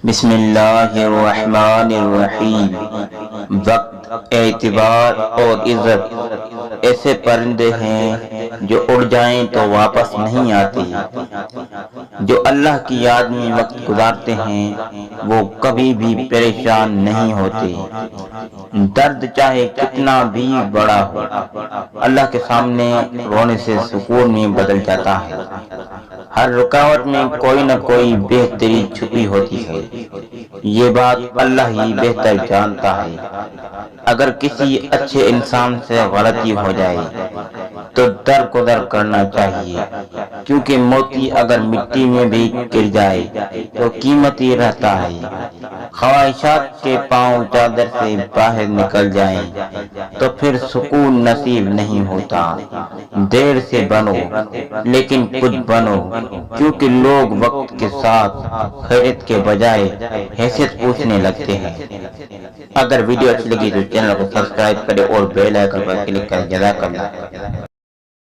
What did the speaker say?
بسم اللہ الرحمن الرحیم۔ وقت، اعتبار اور عزت ایسے پرندے ہیں جو اڑ جائیں تو واپس نہیں آتے۔ جو اللہ کی یاد میں وقت گزارتے ہیں وہ کبھی بھی پریشان نہیں ہوتے۔ درد چاہے کتنا بھی بڑا ہو، اللہ کے سامنے رونے سے سکون میں بدل جاتا ہے۔ ہر رکاوٹ میں کوئی نہ کوئی بہتری چھپی ہوتی ہے، یہ بات اللہ ہی بہتر جانتا ہے۔ اگر کسی اچھے انسان سے غلطی ہو جائے تو درگزر کرنا چاہیے، کیونکہ موتی اگر مٹی میں بھی گر جائے تو قیمتی رہتا ہے۔ خواہشات کے پاؤں چادر سے باہر نکل جائیں تو پھر سکون نصیب نہیں ہوتا۔ دیر سے بنو لیکن کچھ بنو، کیونکہ لوگ وقت کے ساتھ خیرت کے بجائے حیثیت پوچھنے لگتے ہیں۔ اگر ویڈیو اچھی لگی تو چینل کو سبسکرائب کریں اور بیل آئیکن پر کلک کریں۔ جزاک اللہ۔